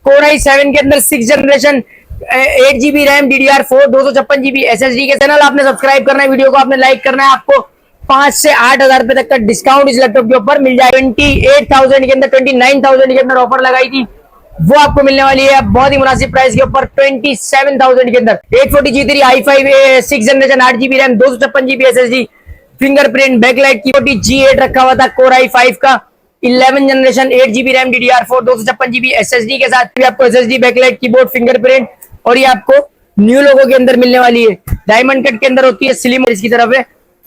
Core i7 के अंदर 6 generation 8 GB RAM DDR4 256 GB SSD के चैनल आपने सब्सक्राइब करना है, वीडियो को आपने लाइक करना है। आपको 5 से 8 हजार रुपए तक का डिस्काउंट इस लैपटॉप के ऊपर मिल जाएगा। 28,000 के अंदर 29,000 के अंदर ऑफर लगाई थी, वो आपको मिलने वाली है बहुत ही मुनासिब प्राइस के ऊपर 27,000 के अंदर। 840G3 i5 6 generation 8 GB RAM 256 GB SSD fingerprint backlight keyboard G8 रखा हुआ था कोर i5 का 11 generation 8 GB RAM DDR4 256 GB SSD के साथ भी आपको SSD बैकलाइट कीबोर्ड फिंगरप्रिंट और ये आपको न्यू लोगो के अंदर मिलने वाली है। डायमंड कट के अंदर होती है, स्लिम इसकी तरफ है।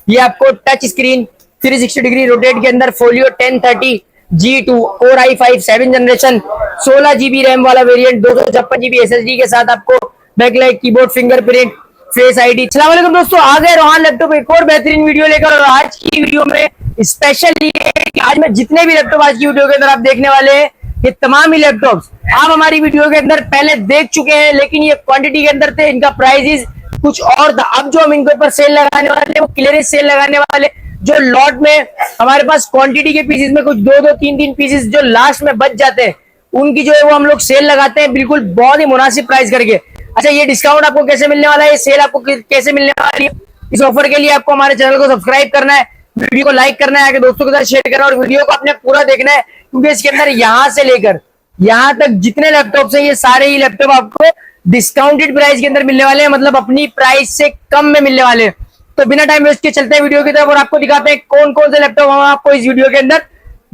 ये आपको टच स्क्रीन 360 डिग्री रोटेट के अंदर folio 1030 G2 core i5 7 generation 16 GB RAM वाला वेरिएंट 256 GB SSD के साथ आपको backlight keyboard fingerprint face ID. अस्सलाम वालेकुम दोस्तों, आ गए रोहान लैपटॉप एक और बेहतरीन वीडियो लेकर। और आज की वीडियो में स्पेशल ये है कि आज मैं जितने भी लैपटॉप आज की वीडियो के अंदर आप देखने वाले हैं, ये तमाम ही लैपटॉप्स आप हमारी वीडियो के अंदर पहले देख चुके हैं, लेकिन ये क्वांटिटी के अंदर थे, इनका प्राइसेस कुछ और था। अब जो हम इनके ऊपर सेल लगाने वाले वो क्लियरेंस सेल लगाने वाले, जो लॉट में हमारे पास क्वांटिटी के पीसेस में कुछ 2-2 3-3 पीसेस जो लास्ट में बच जाते हैं, उनकी जो है वो हम लोग सेल लगाते हैं बिल्कुल बहुत ही मुनासिब प्राइस करके। अच्छा, ये डिस्काउंट आपको कैसे मिलने वाला है, ये सेल आपको कैसे मिलने वाली है, इस ऑफर के लिए आपको हमारे चैनल को सब्सक्राइब करना है, वीडियो को लाइक करना है, आगे दोस्तों के साथ शेयर करना है और वीडियो को आपने पूरा देखना है, क्योंकि इसके अंदर यहां से लेकर यहां तक जितने लैपटॉप है ये सारे ही लैपटॉप आपको डिस्काउंटेड प्राइस के अंदर मिलने वाले हैं, मतलब अपनी प्राइस से कम में मिलने वाले हैं। तो बिना टाइम वेस्ट के चलते हैं वीडियो की तरफ और आपको दिखाते हैं कौन कौन से लैपटॉप हम आपको इस वीडियो के अंदर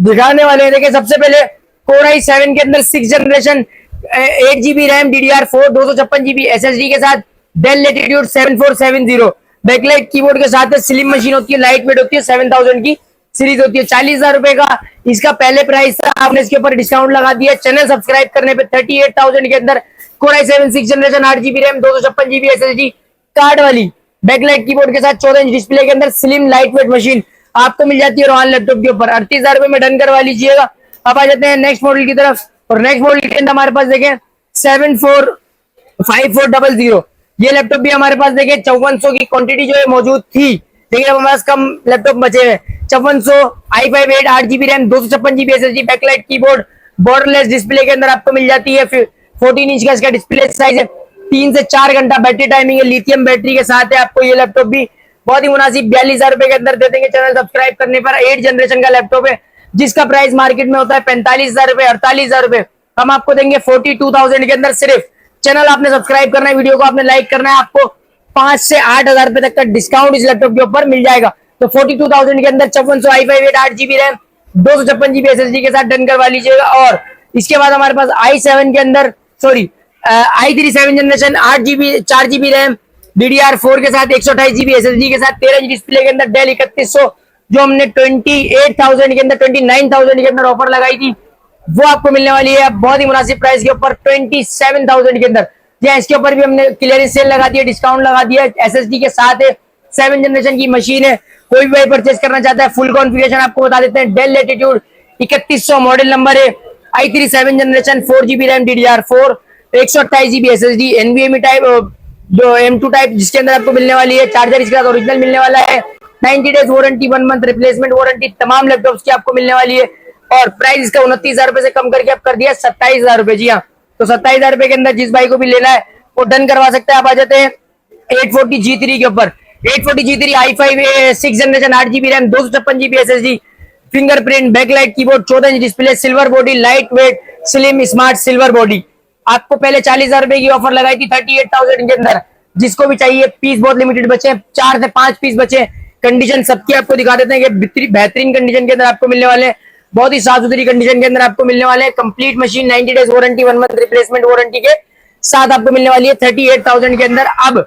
दिखाने वाले हैं। देखिए, सबसे पहले कोर i7 के अंदर 6 generation 8 GB RAM DDR4 256 GB SSD के साथ डेल लेटिट्यूड 7470 बैकलाइट कीबोर्ड के साथ स्लिम मशीन होती है, लाइट वेट होती है, 7000 की सीरीज होती है। 40,000 रुपए का इसका पहले प्राइस था, आपने इसके ऊपर डिस्काउंट लगा दिया चैनल सब्सक्राइब करने पे 38,000 के अंदर core i7 6 generation 8 GB RAM 256 GB SSD card वाली बैकलाइट कीबोर्ड के साथ 14 इंच डिस्प्ले के अंदर स्लिम लाइट वेट मशीन आपको मिल जाती है रोहान लैपटॉप के ऊपर। 38,000 रुपए में डन करवा लीजिएगा। अब आ जाते हैं नेक्स्ट मॉडल की तरफ, और नेक्स्ट मॉडल के अंदर हमारे पास देखें 745400 ये लैपटॉप भी हमारे पास देखें 5400 की क्वांटिटी जो है मौजूद थी, लेकिन अब हमारे पास कम लैपटॉप बचे हुए। 5400 i5 8 GB RAM 256 GB SSD backlight keyboard borderless display के अंदर आपको मिल जाती है। 14 इंच का इसका डिस्प्ले साइज है, 3 से 4 घंटा बैटरी टाइमिंग है, लिथियम बैटरी के साथ है। आपको ये लैपटॉप भी बहुत ही मुनासिब 42,000 रुपए के अंदर दे देंगे चैनल सब्सक्राइब करने पर। 8 जनरेशन का लैपटॉप है जिसका प्राइस मार्केट में होता है 45,000 रुपए 48,000 रुपए, हम आपको देंगे 42,000 के अंदर। सिर्फ चैनल आपने सब्सक्राइब करना है, वीडियो को आपने लाइक करना है, आपको 5 से 8,000 रुपए तक का डिस्काउंट इस लैपटॉप के ऊपर मिल जाएगा। तो 42,000 के अंदर 5400 i5 8 GB RAM 256 GB SSD के साथ डन करवा लीजिएगा। और इसके बाद हमारे पास i7 के अंदर i3 7 generation 4 GB RAM DDR4 के साथ 128 GB SSD के साथ 13 इंच डिस्प्ले के अंदर डेल 3100 जो हमने 28,000 के अंदर 29,000 के अंदर ऑफर लगाई थी, वो आपको मिलने वाली है बहुत ही मुनासिब प्राइस के ऊपर 27,000 के अंदर। या इसके ऊपर भी हमने क्लियरेंस सेल लगा दिया, डिस्काउंट लगा दिया, SSD के साथ है, 7 जनरेशन की मशीन है। कोई भी भाई परचेज करना चाहता है, फुल कॉन्फ़िगरेशन आपको बता देते हैं। डेल लेटिट्यूड 3100 मॉडल नंबर है, i3 7 generation 4 GB RAM DDR4 128 GB SSD NVMe type जो M2 टाइप जिसके अंदर आपको मिलने वाली है। चार्जर इसके साथ ओरिजिनल मिलने वाला है, 90 days warranty, 1 month replacement warranty तमाम लैपटॉप्स की आपको मिलने वाली है। और प्राइस इसका 29,000 रुपए से कम करके आप कर दिया 27,000 रुपए। जी हाँ, तो 27,000 रुपए के अंदर जिस भाई को भी लेना है वो डन करवा सकता है। आप आ जाते हैं 840G3 के ऊपर। 840G3 i5 6 generation 8 GB RAM 256 GB SSD fingerprint backlight keyboard 14 inch display silver body light weight slim smart silver body. आपको पहले 40,000 रुपए की ऑफर लगाई थी 38,000 के अंदर। जिसको भी चाहिए, पीस बहुत लिमिटेड बचे, 4 से 5 पीस बचे। कंडीशन सबकी आपको दिखा देते हैं कि बेहतरीन कंडीशन के अंदर आपको मिलने वाले हैं, बहुत ही साफ सुथरी कंडीशन के अंदर आपको मिलने वाले हैं। Complete machine 90 days warranty, 1 month replacement warranty के साथ आपको मिलने वाली है 38,000 के अंदर। अब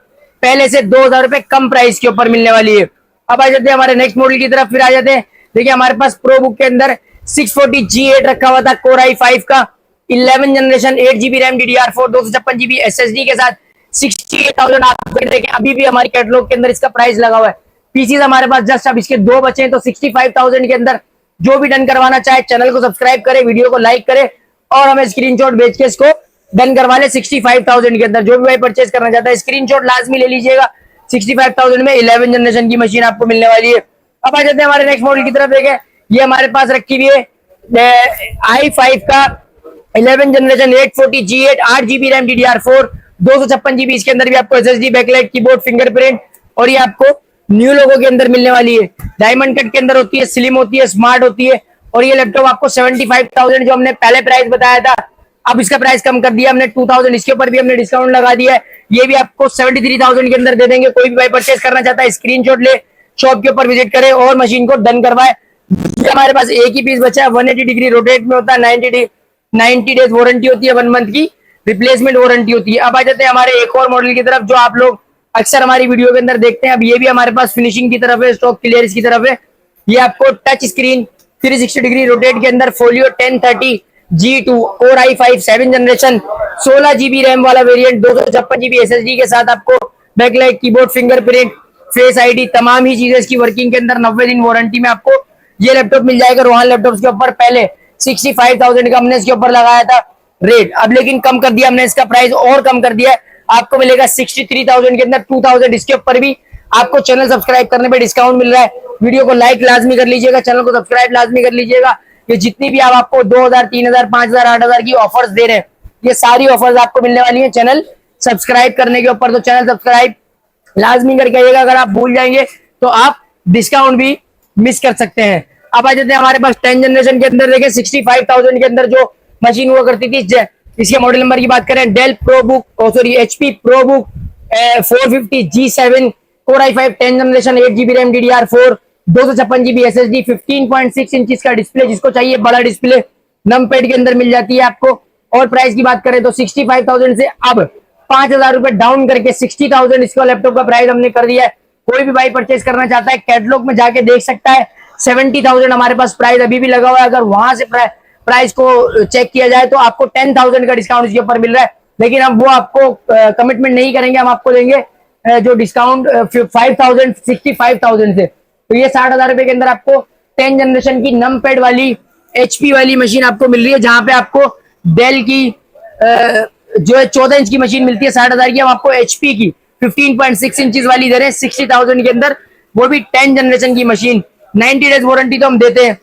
पहले से 2,000 रुपए कम प्राइस के ऊपर मिलने वाली है। अब आ जाते हैं हमारे नेक्स्ट मॉडल की तरफ, फिर आ जाते हैं। देखिए, हमारे पास प्रो बुक के अंदर 640G8 रखा हुआ था कोर i5 का 11 generation 8 GB RAM DDR4 256 GB SSD के साथ 68,000 आपको देखें। अभी भी हमारी कैटलॉग के अंदर इसका प्राइस लगा हुआ है। पीसीज हमारे पास जस्ट अब इसके 2 बचे हैं, तो 65,000 के अंदर जो भी डन करवाना चाहे चैनल को सब्सक्राइब करे, वीडियो को लाइक करे और हमें स्क्रीनशॉट भेज के इसको डन करवा ले 65,000 के अंदर। जो भी भाई परचेज करना चाहता है स्क्रीनशॉट लाजमी ले लीजिएगा। 65,000 में 11 जनरेशन की मशीन आपको मिलने वाली है। अब आ जाते हैं हमारे नेक्स्ट मॉडल की तरफ। देखें, ये हमारे पास रखी हुई है i5 का 11 generation 840 G8 8 GB RAM DDR4 256 GB। इसके अंदर भी आपको SSD, बैकलाइट, कीबोर्ड, फिंगरप्रिंट और ये आपको न्यू लोगो के अंदर मिलने वाली है। डायमंड कट के अंदर होती है, स्लिम होती है, स्मार्ट होती है। और ये लैपटॉप आपको 75,000 जो हमने पहले प्राइस बताया था, अब इसका प्राइस कम कर दिया हमने 2000, इसके ऊपर भी हमने डिस्काउंट लगा दिया है। ये भी आपको 73,000 के अंदर दे देंगे। कोई भी भाई परचेस करना चाहता है स्क्रीनशॉट ले, शॉप के ऊपर विजिट करे और मशीन को डन करवाए। हमारे पास एक ही पीस बचा है, 180 डिग्री रोटेट में होता है, 90 डेज वारंटी होती है, 1 मंथ की रिप्लेसमेंट वारंटी होती है। अब आ जाते हैं हमारे एक और मॉडल की तरफ जो आप लोग अक्सर हमारी वीडियो के अंदर देखते हैं। अब ये भी हमारे पास फिनिशिंग की तरफ है, स्टॉक क्लियरेंस की तरफ है। ये आपको टच स्क्रीन 360 डिग्री रोटेट के अंदर folio 1030 G2 Core i5 7 generation 16 GB RAM वाला वेरिएंट 256 GB SSD के साथ आपको backlight, keyboard, fingerprint, face ID तमाम ही चीजें इसकी वर्किंग के अंदर 90 दिन वारंटी में आपको ये लैपटॉप मिल जाएगा। रोहान लैपटॉप्स के ऊपर पहले 65,000 का हमने इसके ऊपर लगाया था रेट, अब लेकिन कम कर दिया हमने, इसका प्राइस और कम कर दिया है। आपको मिलेगा 63,000 के अंदर 2,000 इसके ऊपर भी आपको चैनल सब्सक्राइब करने पे डिस्काउंट मिल रहा है। वीडियो को लाइक लाजमी कर लीजिएगा, चैनल को सब्सक्राइब लाजमी कर लीजिएगा। ये जितनी भी आप आपको 2,000, 3,000, 5,000, 8,000 की ऑफर्स दे रहे हैं, ये सारी ऑफर्स आपको मिलने वाली है चैनल सब्सक्राइब करने के ऊपर। तो चैनल सब्सक्राइब लाजमी करके आइएगा, अगर आप भूल जाएंगे तो आप डिस्काउंट भी मिस कर सकते हैं। अब आ जाते हैं हमारे पास 10 जनरेशन के अंदर। देखिए 65,000 के अंदर जो मशीन हुआ करती थी, इसके मॉडल नंबर की बात करें, Dell ProBook HP ProBook 450 G7 Core i5 10 generation 8 GB RAM DDR4 256 GB SSD 15.6 inch का डिस्प्ले, जिसको चाहिए बड़ा डिस्प्ले नमपैड के अंदर मिल जाती है आपको। और प्राइस की बात करें तो 65,000 से अब 5,000 रुपए डाउन करके 60,000 इसका लैपटॉप का प्राइस हमने कर दिया है। कोई भी भाई परचेस करना चाहता है कैटलॉग में जाके देख सकता है। 70,000 हमारे पास प्राइस अभी भी लगा हुआ है। अगर वहां से प्राइस को चेक किया जाए तो आपको 10,000 का डिस्काउंट इसके ऊपर मिल रहा है, लेकिन हम वो आपको कमिटमेंट नहीं करेंगे, हम आपको देंगे जो डिस्काउंट 5,000 65,000 से। तो ये 60,000 रुपए के अंदर आपको 10 जनरेशन की नमपैड वाली HP वाली मशीन आपको मिल रही है, जहां पे आपको डेल की जो है 14 इंच की मशीन मिलती है 60,000 की, हम आपको HP की 15.6 इंचेस वाली दे रहे हैं 60,000 के अंदर, वो भी 10 जनरेशन की मशीन। 90 डेज वारंटी तो हम देते हैं,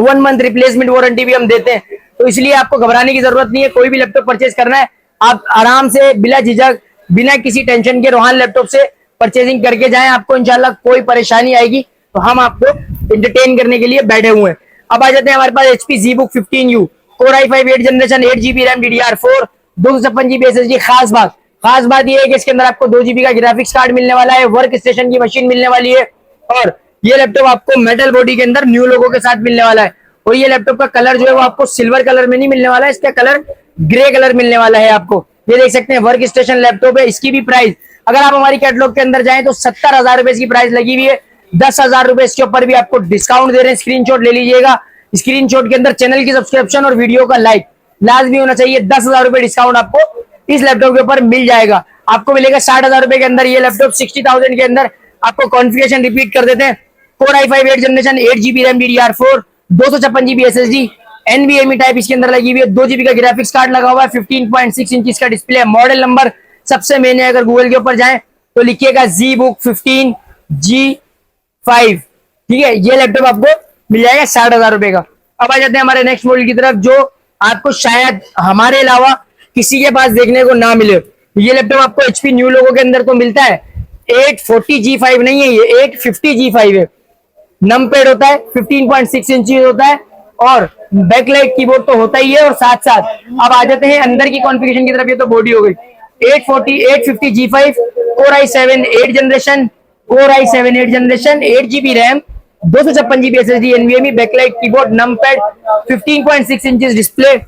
1 मंथ रिप्लेसमेंट वारंटी भी हम देते हैं। तो इसलिए आपको घबराने की जरूरत नहीं है। कोई भी लैपटॉप परचेज करना है आप आराम से बिना झिझक बिना किसी टेंशन के रोहान लैपटॉप से परचेजिंग करके जाएं, आपको इंशाल्लाह कोई परेशानी आएगी तो हम आपको एंटरटेन करने के लिए बैठे हुए हैं। अब आ जाते हैं हमारे पास HP ZBook 15U Core i5 8 generation 8 GB RAM DDR4 256 GB SSD। खास बात ये है कि इसके अंदर आपको 2 GB का ग्राफिक्स कार्ड मिलने वाला है, वर्क स्टेशन की मशीन मिलने वाली है और ये लैपटॉप आपको मेटल बॉडी के अंदर न्यू लोगो के साथ मिलने वाला है। और ये लैपटॉप का कलर जो है वो आपको सिल्वर कलर में नहीं मिलने वाला है, इसका कलर ग्रे कलर मिलने वाला है आपको। ये देख सकते हैं वर्क स्टेशन लैपटॉप है। इसकी भी प्राइस अगर आप हमारी कैटलॉग के अंदर जाएं तो 70,000 रुपए इसकी प्राइस लगी हुई है। 10,000 रुपए इसके ऊपर भी आपको डिस्काउंट दे रहे हैं, स्क्रीनशॉट ले लीजिएगा। स्क्रीनशॉट के अंदर चैनल की सब्सक्रिप्शन और वीडियो का लाइक लाजमी होना चाहिए। 10,000 रुपए डिस्काउंट आपको इस लैपटॉप के ऊपर मिल जाएगा। आपको मिलेगा 60,000 रुपए के अंदर ये लैपटॉप। 60,000 के अंदर आपको कॉन्फ़िगरेशन रिपीट कर देते हैं। Core i5 8 generation 8 GB RAM DDR4 256 GB SSD NVMe type इसके अंदर लगी हुई है। 2 GB का ग्राफिक्स कार्ड लगा हुआ है। 15.6 इंच का डिस्प्ले है। मॉडल नंबर सबसे मेन है, अगर गूगल के ऊपर जाएं तो लिखिएगा ZBook 15G5, ठीक है। ये लैपटॉप आपको मिल जाएगा 60,000 रुपए का। अब आ जाते हैं हमारे नेक्स्ट मॉडल की तरफ, जो आपको शायद हमारे अलावा किसी के पास देखने को ना मिले। ये लैपटॉप आपको HP न्यू लोगो के अंदर तो मिलता है। 840 G5 नहीं है, ये 850 G5 है। नमपैड होता है, 15.6 इंचेस होता है और बैकलाइट कीबोर्ड तो होता ही है। और साथ साथ अब आ जाते हैं अंदर की कॉन्फ़िगरेशन की तरफ। ये तो बॉडी हो गई। 850 G5 Core i7 8 generation 8 GB RAM 256 GB SSD NVMe backlight keyboard numpad 15.6 inches display,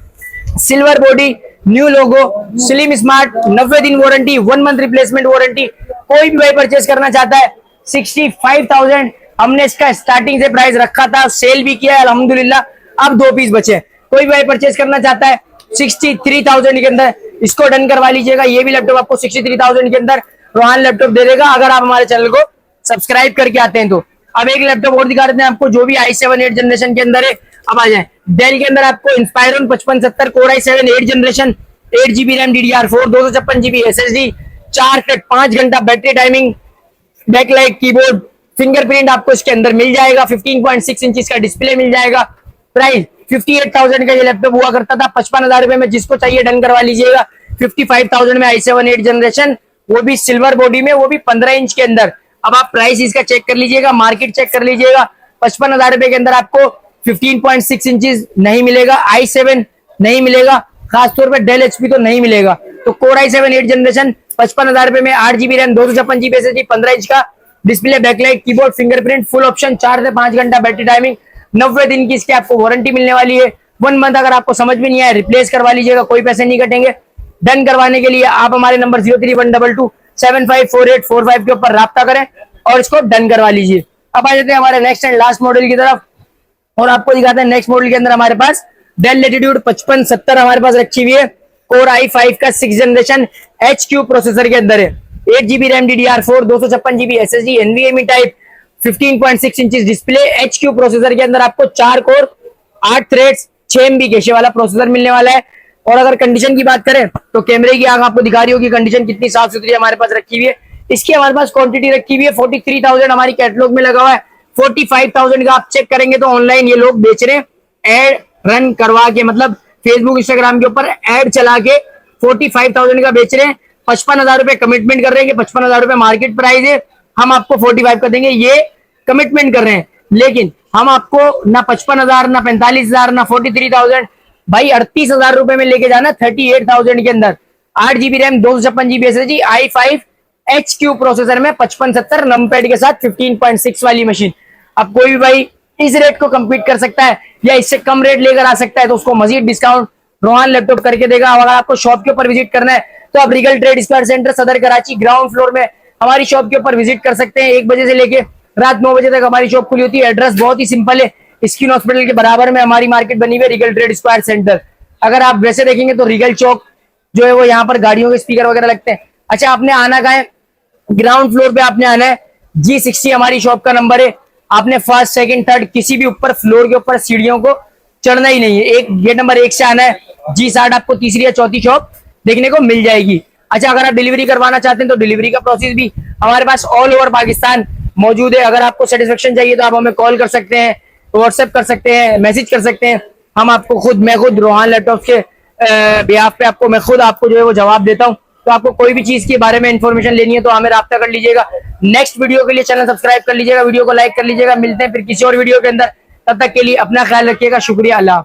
silver body, new logo, slim smart, 90 दिन वारंटी, 1 मंथ रिप्लेसमेंट वारंटी। कोई भी भाई परचेस करना चाहता है 65,000 हमने इसका स्टार्टिंग से प्राइस रखा था, सेल भी किया है अल्हम्दुलिल्लाह। अब 2 पीस बचे। कोई भाई परचेस करना चाहता है 63,000 के अंदर, इसको डन करवा लीजिएगा। ये भी लैपटॉप आपको 63,000 के अंदर रोहान लैपटॉप दे देगा, अगर आप हमारे चैनल को सब्सक्राइब करके आते हैं तो। अब एक लैपटॉप और दिखा देते हैं आपको, जो भी i7 8 जनरेशन के अंदर है। अब आ जाए डेल के अंदर आपको Inspiron 5570 Core i7 8 generation 8 GB RAM DDR4 256 GB SSD 5 घंटा battery timing, backlight keyboard, fingerprint आपको इसके अंदर मिल जाएगा। 15.6 इंच का डिस्प्ले मिल जाएगा। प्राइस 58,000 का ये लैपटॉप हुआ करता था। 55,000 रुपए में जिसको चाहिए डन करवा लीजिएगा। 55,000 में i7 8 जनरेशन, वो भी सिल्वर बॉडी में, वो भी 15 इंच के अंदर। अब आप प्राइस इसका चेक कर लीजिएगा, मार्केट चेक कर लीजिएगा। 55,000 रुपए के अंदर आपको 15.6 इंचेस नहीं मिलेगा, i7 नहीं मिलेगा, खासतौर पर डेल एचपी तो नहीं मिलेगा। तो कोर i7 8 जनरेशन 55,000 रुपए में 8 GB RAM, 256 GB SSD, 15 inch का display, backlight, keyboard, fingerprint, full option, 4 से 5 घंटा बैटरी टाइमिंग, 90 दिन की इसकी आपको वारंटी मिलने वाली है। 1 मंथ अगर आपको समझ में नहीं आया रिप्लेस करवा लीजिएगा, कोई पैसे नहीं कटेंगे। डन करवाने के लिए आप हमारे नंबर 0312275484 के ऊपर राब्ता करें और इसको डन करवा लीजिए। अब आ जाते हैं हमारे नेक्स्ट एंड लास्ट मॉडल की तरफ और आपको दिखाते हैं नेक्स्ट मॉडल के अंदर हमारे पास डेल लेटिट्यूड 5570 हमारे पास रखी हुई है। कोर i5 का 6 जनरेशन HQ प्रोसेसर के अंदर है। 8 GB RAM DDR4, 256 GB SSD, NVMe type, 15.6 inch display, HQ processor के अंदर आपको 4 कोर 8 थ्रेड्स 6 MB कैशे वाला प्रोसेसर मिलने वाला है। और अगर कंडीशन की बात करें तो कैमरे की आंख आपको दिखा रही होगी कंडीशन कितनी साफ सुथरी हमारे पास रखी हुई है। इसकी हमारे पास क्वांटिटी रखी हुई है 43,000 हमारी कैटलॉग में लगा हुआ है। 45,000 का आप चेक करेंगे तो ऑनलाइन ये लोग बेच रहे हैं, एड रन करवा के, मतलब फेसबुक इंस्टाग्राम के ऊपर एड चला के 45,000 का बेच रहे हैं। 55,000 रुपए कमिटमेंट कर रहे हैं कि 55,000 रुपए मार्केट प्राइस है, हम आपको 45 का देंगे, ये कमिटमेंट कर रहे हैं। लेकिन हम आपको ना 55,000 ना 45,000 ना 43,000, भाई 38,000 रुपए में लेके जाना 38,000 के अंदर। 8 GB RAM, 256 GB SSD, i5 HQ processor में 5570 नंपैड के साथ 15.6 वाली मशीन। अब कोई भी भाई इस रेट को कंपीट कर सकता है या इससे कम रेट लेकर आ सकता है तो उसको मजीद डिस्काउंट रोहान लैपटॉप करके देगा। अगर आपको शॉप के ऊपर विजिट करना है तो आप रिगल ट्रेड स्क्वायर सेंटर सदर कराची ग्राउंड फ्लोर में हमारी शॉप के ऊपर विजिट कर सकते हैं। 1 बजे से लेके रात 9 बजे तक हमारी शॉप खुली होती है। एड्रेस बहुत ही सिंपल है, स्किन हॉस्पिटल के बराबर में हमारी मार्केट बनी हुई है, रिगल ट्रेड स्क्वायर सेंटर। अगर आप वैसे देखेंगे तो रिगल चौक जो है वो यहाँ पर गाड़ियों के स्पीकर वगैरह लगते हैं। अच्छा, आपने आना कहाँ है? ग्राउंड फ्लोर पे आपने आना है। G60 हमारी शॉप का नंबर है। आपने फर्स्ट सेकंड थर्ड किसी भी ऊपर फ्लोर के ऊपर सीढ़ियों को चढ़ना ही नहीं है, एक गेट नंबर 1 से आना है। G60 आपको तीसरी या चौथी शॉप देखने को मिल जाएगी। अच्छा, अगर आप डिलीवरी करवाना चाहते हैं तो डिलीवरी का प्रोसेस भी हमारे पास ऑल ओवर पाकिस्तान मौजूद है। अगर आपको सेटिस्फेक्शन चाहिए तो आप हमें कॉल कर सकते हैं, व्हाट्सएप कर सकते हैं, मैसेज कर सकते हैं। हम आपको मैं खुद रोहान लैपटॉप के बिहाफ पे आपको जो है वो जवाब देता हूँ। तो आपको कोई भी चीज के बारे में इंफॉर्मेशन लेनी है तो हमें राब्ता कर लीजिएगा। नेक्स्ट वीडियो के लिए चैनल सब्सक्राइब कर लीजिएगा, वीडियो को लाइक कर लीजिएगा। मिलते हैं फिर किसी और वीडियो के अंदर, तब तक के लिए अपना ख्याल रखिएगा। शुक्रिया, अल्लाह।